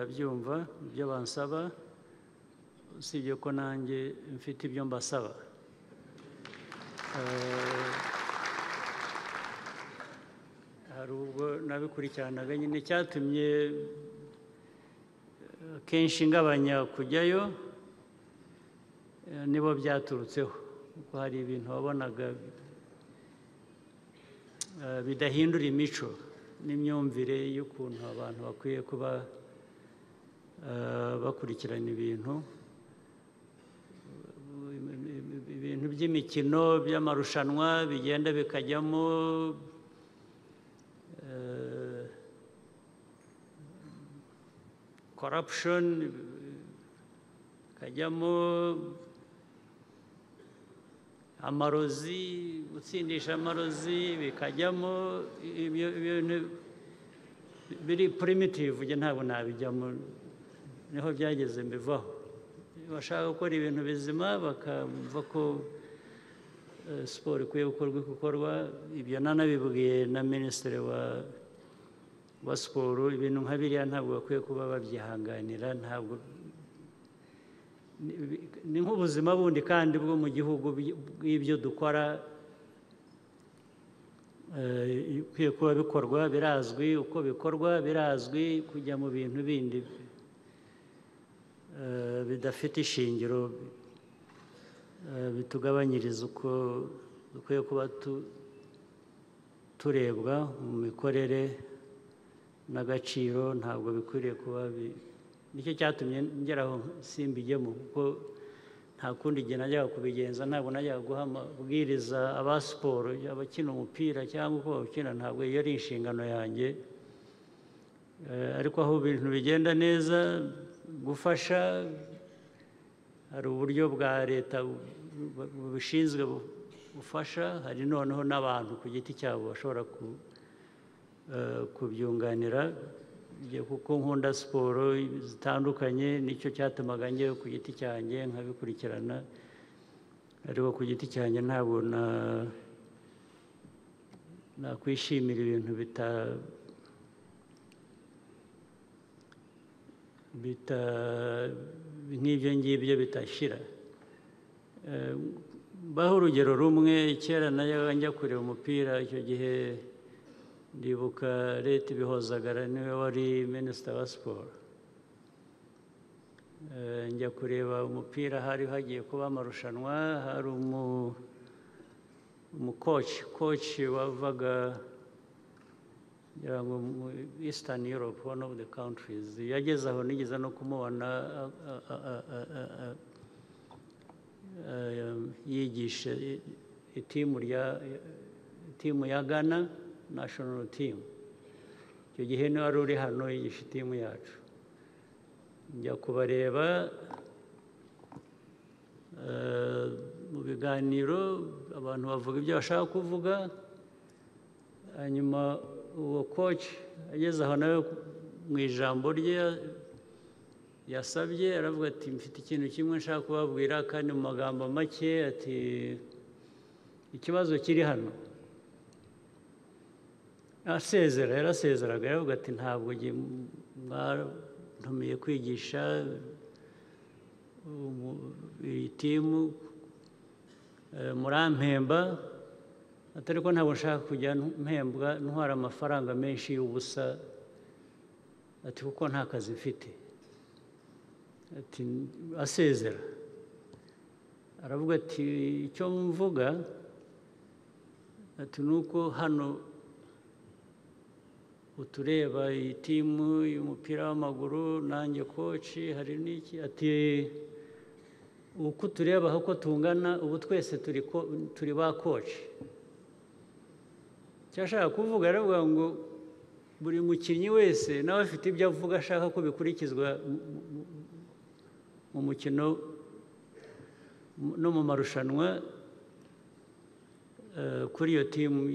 ndabyumva ibyo bansaba usibye ko nanjye mfite ibyo mbasaba hari ubwo nabikurikiranaga nyine cyatumye kenshi ngabanya kujyayo nibo byaturutseho kuko hari ibintu wabonaga bidahindura imico n'imyumvire y'ukuntu abantu bakwiye kuba bakurikirana ibintu by'imikino by'amarushanwa bigenda bikajyamo corruption bikajyamo amarozi gutsindisha amarozi bikajyamo ibintu biri primitive njye ntabwo nabijyamo niho byageze mbivaho bashaka gukora ibintu bizima bakamva ko siporo ikwiye gukorwa ibyo nanabibwiye na minisitiri wa siporo ibintu nka biriya ntabwo bakwiye kuba babyihanganira ntabwo ni nk'ubuzima bundi kandi bwo mu gihugu bw'ibyo dukora bikwiye kuba bikorwa birazwi uko bikorwa birazwi kujya mu bintu bindi bidafite ishingiro bitugabanyiriza uko dukwiye kuba turebwa mu mikorere n'agaciro ntabwo bikwiriye kuba nicyo cyatumye ngeraho simbijyemo kuko nta kundi gihe najyaga kubigenza ntabwo najyaga guha amabwiriza aba siporo abakina umupira cyangwa uko bawukina ntabwo iyo ari inshingano yanjye ariko aho ibintu bigenda neza gufasha hari uburyo bwa leta bubishinzwe bufasha hari noneho n'abantu ku giti cyabo bashobora kubyunganira kuko nkunda siporo zitandukanye nicyo cyatumaga njyewe ku giti cyanjye nkabikurikirana ariko ku giti cyanjye ntabwo nakwishimira ibintu nk'ibyo ngibyo bitashyira baho urugero rumwe kera nayo njya kureba umupira icyo gihe ndibuka leta ibihozagara niwe wari minisita wa siporo njya kureba umupira hari hagiye kuba amarushanwa hari umukoci wavaga ngira ngo mu Eastern Europe one of the countries yageze aho nigeze no kumubona yigisha itimu ya Ghana national team icyo gihe niwe wari uri hano yigisha itimu yacu njya kubareba mu biganiro abantu bavuga ibyo bashaka kuvuga hanyuma uwo koci ageze aho nawe mu ijambo rye yasabye aravuga ati mfite ikintu kimwe nshaka kubabwira kandi mu magambo make ati ikibazo kiri hano yarasezeraga yaravuga ati ntabwo mwantumiye kwigisha iyi timu murampemba atari ko ntabwo nshaka kujya mpembwa ntwara amafaranga menshi y'ubusa ati kuko nta kazi mfite ati asezera aravuga ati icyo mvuga ati ni uko hano utureba iyi timu y'umupira w'amaguru nanjye koci hari n'iki ati uko tureba uko tungana ubu twese turi ba koci icyo ashaka kuvuga aravuga ngo buri mukinnyi wese nawe afite ibyo avuga ashaka ko bikurikizwa mu mukino no mu marushanwa kuri iyo timu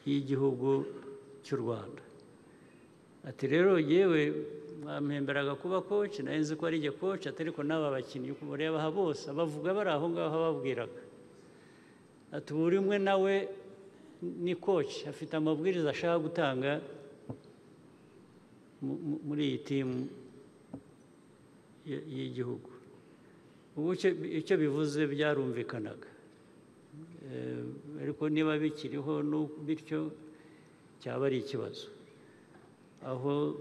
y'igihugu cy'u Rwanda ati rero yewe mwampemberaga kuba koci nayo nzi ko ari jye koci atari ko n'aba bakinnyi mureba aha bose bavuga bari aho ngaho babwiraga ati buri umwe nawe ni koci afite amabwiriza ashaka gutanga muri iyi timu y'igihugu. Ubu icyo bivuze byarumvikanaga, ariko niba bikiriho bityo cyaba ari ikibazo, aho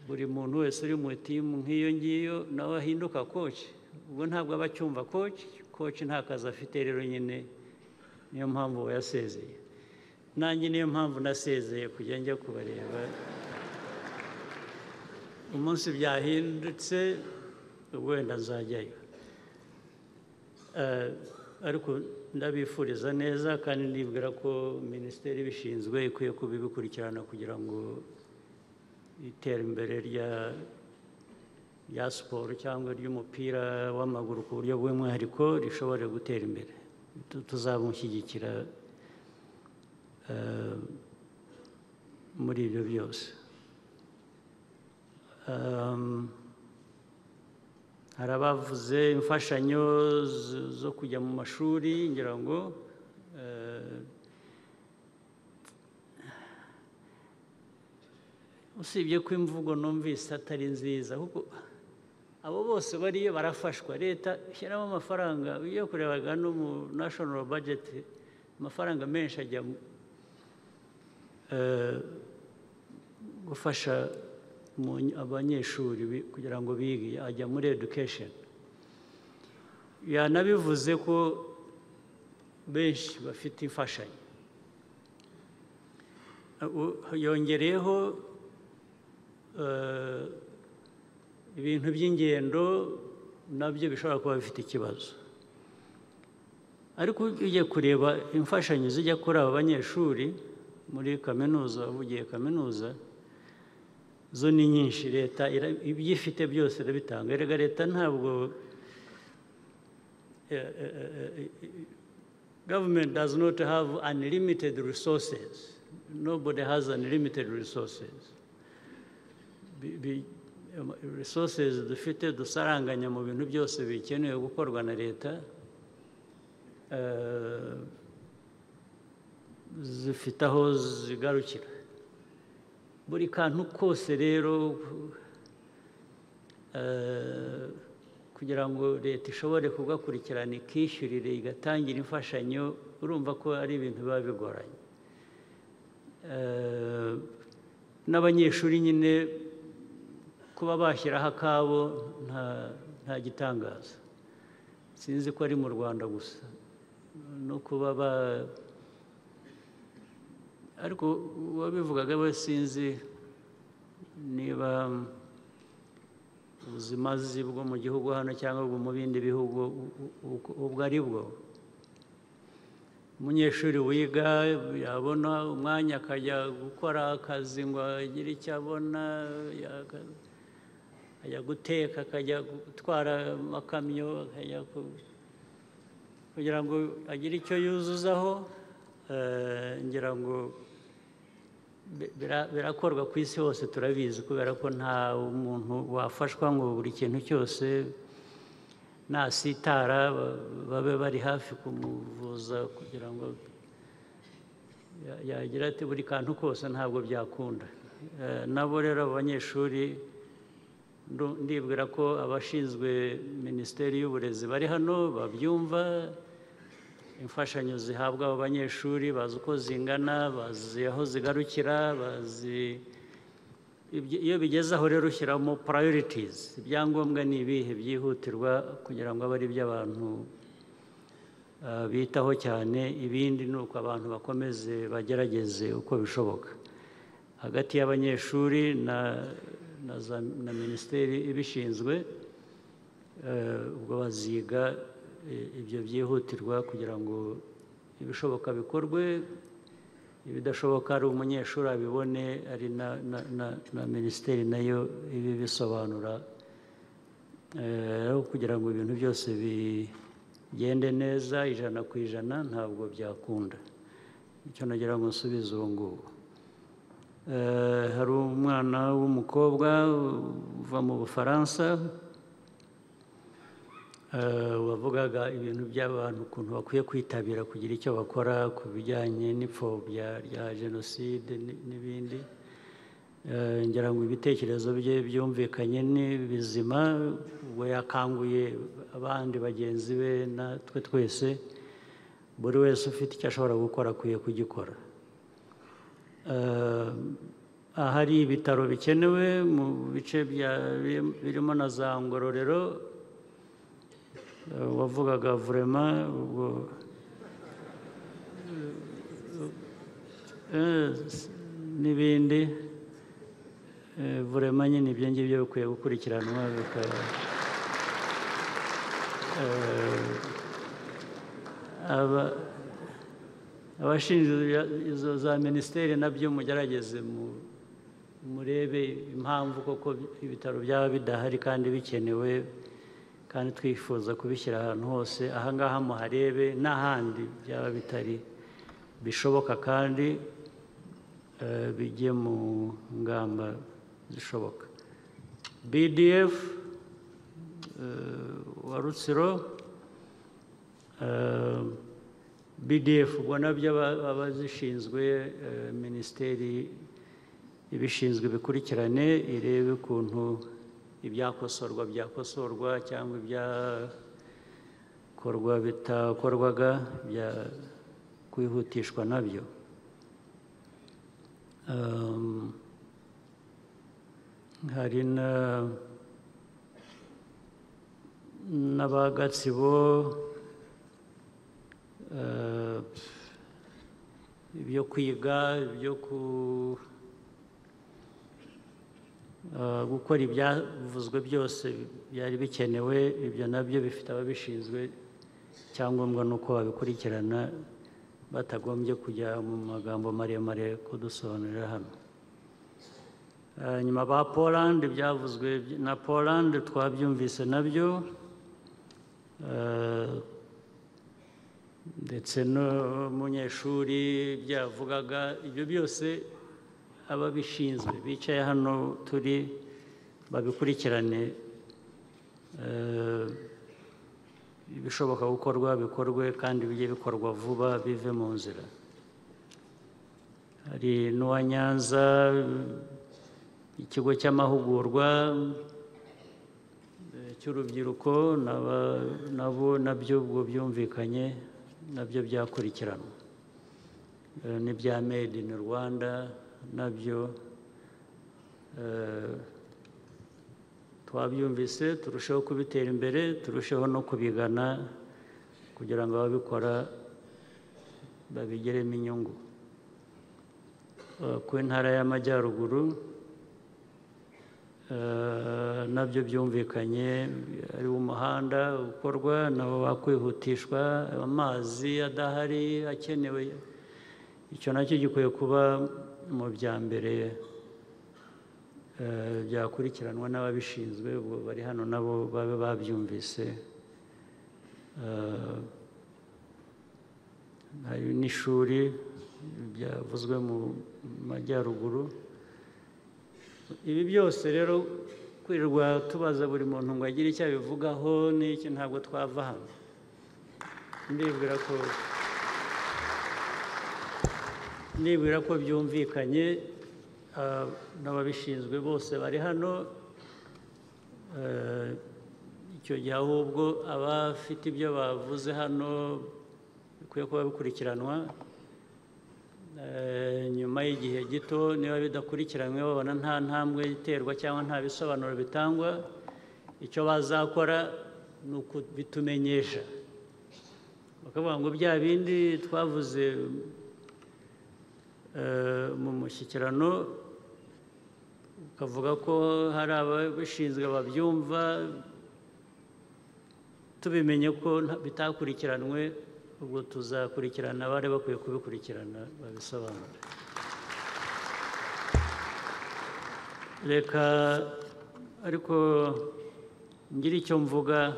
buri muntu wese uri mu timu nk'iyo ngiyo nawe ahinduka coach. Ubwo ntabwo aba acyumva coach nta kazi afite, rero nyine niyo mpamvu yasezeye. Nanjye niyo mpamvu nasezeye kujya njya kubareba. Umunsi byahindutse wenda nzajyayo, ariko ndabifuriza neza kandi nibwira ko minisiteri ibishinzwe ikwiye kubikurikirana kugira ngo iterambere rya siporo cyangwa ry'umupira w'amaguru ku buryo bw'umwihariko rishobore gutera imbere. Tuzamushyigikira muri ibyo byose. Hari abavuze imfashanyo zo kujya mu mashuri, ngira ngo usibye ko imvugo numvise atari nziza, kuko abo bose bariyo barafashwa. Leta ishyiramo amafaranga, iyo kurebaga no mu national budget amafaranga menshi ajya gufasha abanyeshuri kugira ngo bige, ajya muri education. Yanabivuze ko benshi bafite imfashanyo, yongereyeho ibintu by'ingendo nabyo bishobora kuba bifite ikibazo. Ariko ugiye kureba imfashanyo zijya kuri aba banyeshuri muri kaminuza, uvugiye kaminuza, zo ni nyinshi. Leta ibyo ifite byose irabitanga. Erega leta ntabwo, government does not have unlimited resources. Nobody has unlimited resources. Resources dufite dusaranganya mu bintu byose bikenewe gukorwa na leta, zifite aho zigarukira. Buri kantu kose rero kugira ngo leta ishobore kugakurikirana ikishyurire igatangira imfashanyo, urumva ko ari ibintu biba bigoranye. N'abanyeshuri nyine kuba bashyiraho akabo nta gitangaza. Sinzi ko ari mu Rwanda gusa, no kuba ariko wabivugaga we sinzi niba ubuzimazi bwo mu gihugu hano cyangwa bwo mu bindi bihugu ubwo ari bwo. Umunyeshuri wiga yabona umwanya akajya gukora akazi ngo agire icyo abona, ajya guteka, akajya gutwara amakamyo, kugira ngo agire icyo yuzuzaho. Ngira ngo birakorwa ku isi hose, turabizi, kubera ko nta umuntu wafashwa ngo buri kintu cyose nasitara babe bari hafi kumuvuza, kugira ngo yagira ati buri kantu kose ntabwo byakunda. Nabo rero abanyeshuri ndibwira ko abashinzwe Minisiteri y'Uburezi bari hano babyumva. Imfashanyo zihabwa abo banyeshuri bazi uko zingana, bazi aho zigarukira, bazi iyo bigeze aho rero ushyiramo priorities. Ibyangombwa ni ibihe byihutirwa kugira ngo abe ari byo abantu bitaho cyane, ibindi ni uko abantu bakomeze bagerageze uko bishoboka. Hagati y'abanyeshuri na Minisiteri ibishinzwe, ubwo baziga ibyo byihutirwa kugira ngo ibishoboka bikorwe, ibidashoboka ari umunyeshuri abibone, ari na Minisiteri nayo ibi bisobanura, kugira ngo ibintu byose bigende neza 100%. Ntabwo byakunda. Icyo nagira ngo nsubize ubu ngubu. Hari umwana w'umukobwa uva mu Bufaransa wavugaga ibintu by'abantu ukuntu bakwiye kwitabira kugira icyo bakora ku bijyanye n'ipfobya rya jenoside n'ibindi. ngira ngo ibitekerezo bye byumvikanye ni bizima, ubwo yakanguye abandi bagenzi be natwe twese, buri wese ufite icyo ashobora gukora akwiye kugikora. Ahari ibitaro bikenewe mu bice birimo na za Ngororero, wavugaga vraiment ubwo n'ibindi vraiment nyine ibyo ngibyo bikwiye gukurikiranwa abashinzwe izo za minisiteri nabyo mugerageze murebe impamvu koko ibitaro byaba bidahari kandi bikenewe, kandi twifuza kubishyira ahantu hose. Ahangaha muharebe n'ahandi byaba bitari bishoboka kandi bijye mu ngamba zishoboka. BDF wa Rutsiro, BDF ubwo nabyo abazishinzwe, minisiteri ibishinzwe bikurikirane irebe ukuntu ibyakosorwa byakosorwa cyangwa ibyakorwa bitakorwaga kwihutishwa nabyo. Hari n'abagatsibo, ibyo kwiga, ibyo gukora ibyavuzwe byose byari bikenewe, ibyo nabyo bifite ababishinzwe, icyangombwa ni uko babikurikirana batagombye kujya mu magambo maremare kudusobanurira hano. Nyuma ba Poland, byavuzwe na Poland twabyumvise nabyo, ndetse n'umunyeshuri byavugaga, ibyo byose ababishinzwe bicaye hano turi babikurikirane, ibishoboka gukorwa bikorwe kandi bijye bikorwa vuba bive mu nzira. Hari n'uwa Nyanza, ikigo cy'amahugurwa cy'urubyiruko, nabyo ubwo byumvikanye, nabyo byakurikiranwa. N'ibya Made in Rwanda nabyo twabyumvise, turusheho kubitera imbere, turusheho no kubigana kugira ngo ababikora babigeremo inyungu. Ku ntara y'Amajyaruguru nabyo byumvikanye, ari umuhanda ukorwa nabo wakwihutishwa, amazi adahari akenewe, icyo nacyo gikwiye kuba mu bya mbere byakurikiranwa n'ababishinzwe, ubwo bari hano nabo babe babyumvise. Hari n'ishuri byavuzwe mu Majyaruguru. Ibi byose rero kwirirwa tubaza buri muntu ngo agire icyo abivugaho n'iki, ntabwo twava hano. Ndibwira ko byumvikanye, n'ababishinzwe bose bari hano. Icyo gihe ahubwo abafite ibyo bavuze hano bikwiye kuba bikurikiranwa. Nyuma y'igihe gito niba bidakurikiranwe, babona nta ntambwe iterwa cyangwa nta bisobanuro bitangwa, icyo bazakora ni ukubitumenyesha, bakavuga ngo bya bindi twavuze mu mushyikirano, ukavuga ko hari ababishinzwe babyumva, tubimenye ko bitakurikiranwe, ubwo tuzakurikirana abari bakwiye kubikurikirana babisobanura. Reka ariko ngire icyo mvuga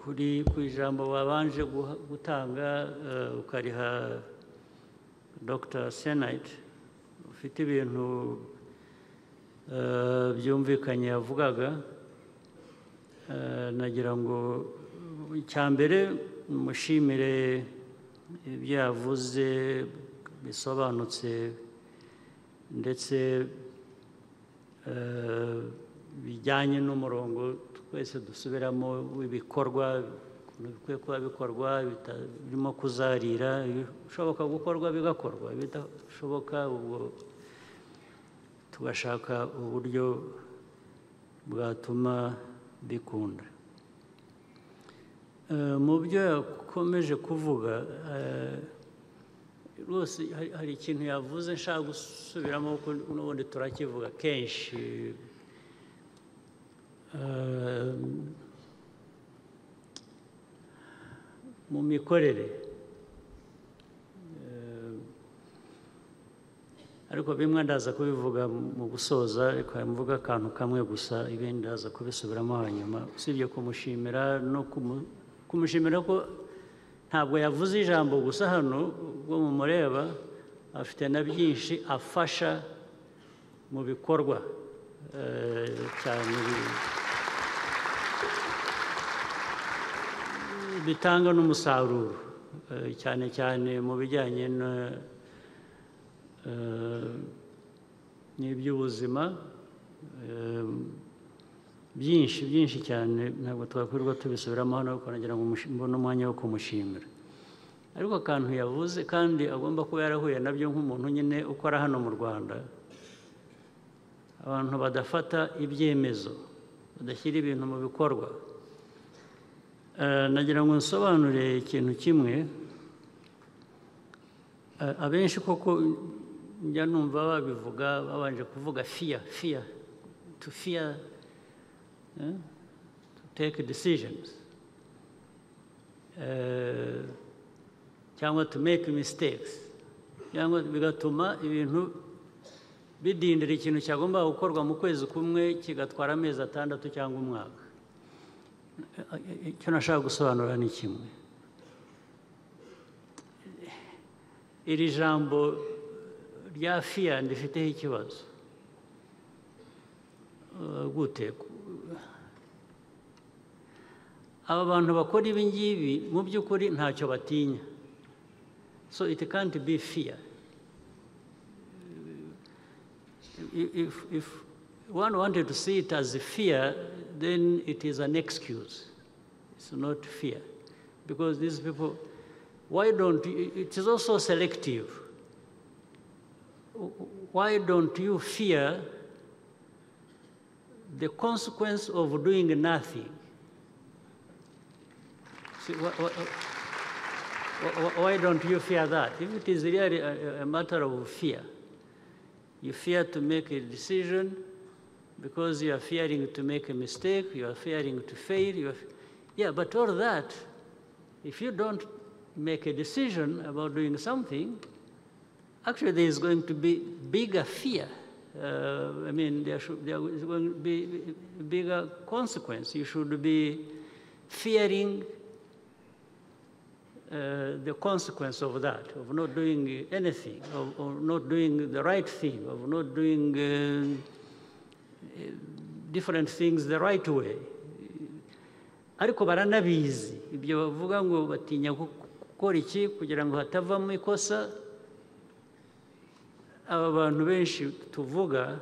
ku ijambo babanje gutanga, ukariha Dr. Cyane, ufite ibintu byumvikanye yavugaga. Nagira ngo icya mbere mushimire ibyo yavuze bisobanutse ndetse bijyanye n'umurongo twese dusubiramo w'ibikorwa bikwiye kuba bikorwa birimo kuzarira ibishoboka gukorwa bigakorwa bidashoboka ubwo tugashaka uburyo bwatuma bikunda mu byo yakomeje kuvuga rwose hari ikintu yavuze nshaka gusubiramo kuko n'ubundi turakivuga kenshi mu mikorere ariko bimwe ndaza kubivuga mu gusoza ariko mvuga akantu kamwe gusa ibindi ndaza kubisubiramo hanyuma usibye kumushimira no kumushimira ko ntabwo yavuze ijambo gusa hano ubwo mumureba afite na byinshi afasha mu bikorwa cyane bitanga n'umusaruro cyane cyane mu bijyanye n'iby'ubuzima byinshi cyane ntabwo twakwirirwa tubisubiramo hano ariko nagira ngo mbone umwanya wo kumushimira ariko akantu yavuze kandi agomba kuba yarahuye nabyo nk'umuntu nyine ukora hano mu Rwanda abantu badafata ibyemezo badashyira ibintu mu bikorwa nagira ngo nsobanure ikintu kimwe abenshi koko njya numva babivuga babanje kuvuga fear to take decisions cyangwa to make mistakes cyangwa bigatuma ibintu bidindira ikintu cyagomba gukorwa mu kwezi kumwe kigatwara amezi 6 cyangwa umwaka icyo nashaka gusobanura ni kimwe iri jambo rya fear ndifiteho ikibazo gute aba bantu bakora ibi ngibi mu by'ukuri ntacyo batinya so it can't be fear if one wanted to see it as a fear then it is an excuse it's not fear because these people why don't you, it is also selective why don't you fear the consequence of doing nothing? See, why don't you fear that? If it is really a matter of fear, you fear to make a decision because you are fearing to make a mistake, you are fearing to fail. Yeah, but all that, if you don't make a decision about doing something, actually there is going to be bigger fear. I mean, there is going to be a bigger consequence. You should be fearing the consequence of that, of not doing anything, of not doing the right thing, of not doing different things the right way. Ariko baranabizi ibyo bavuga ngo batinya gukora iki kugira ngo hatavamo ikosa. Aba bantu benshi tuvuga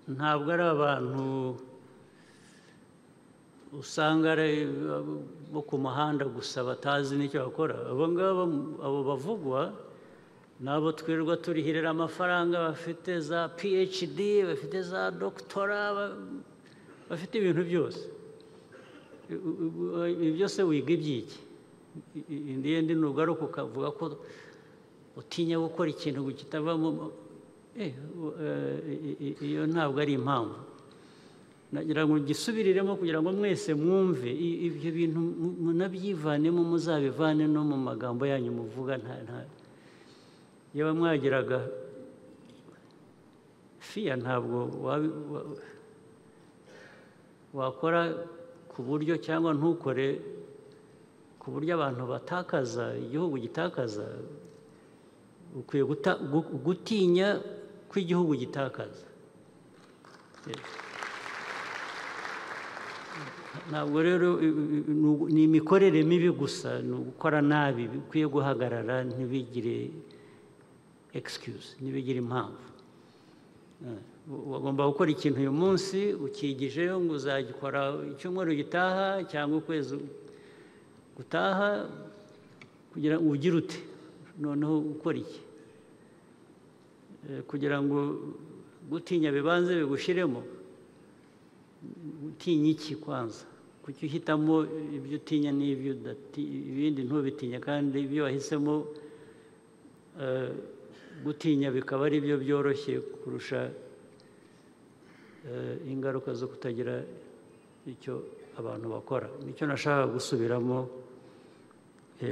ntabwo ari abantu usanga ari bo ku muhanda gusa batazi n'icyo bakora. Abo ngabo abo bavugwa nabo twirirwa turihirira amafaranga bafite za PhD bafite za doctora bafite ibintu byose. Ibyo se wiga ibyiki ndi nugaruka ukavuga ko utinya gukora ikintu kitavamo iyo ntabwo ari impamvu. Nagira ngo gisubiriremo kugira ngo mwese mwumve ibyo bintu munabyivanemo muzabivane no mu magambo yanyu muvuga nta yewe mwagiraga fear ntabwo wakora ku buryo cyangwa ntukore ku buryo abantu batakaza igihugu gitakaza. Ukwiye gutinya ko igihugu gitakaza. Ntabwo rero ni imikorere mibi gusa ni ugukora nabi bikwiye guhagarara ntibigire excuse ntibigira impamvu wagomba gukora ikintu uyu munsi ukigijeyo ngo uzagikora icyumweru gitaha cyangwa ukwezi gutaha kugira ngo ugire ute noneho ukora iki kugira ngo gutinya bibanze bigushiremo gutinya iki kwanza kuki uhitamo ibyo utinya n'ibyo ibindi ntubitinya kandi ibyo wahisemo gutinya bikaba ari byo byoroshye kurusha ingaruka zo kutagira icyo abantu bakora nicyo nashaka gusubiramo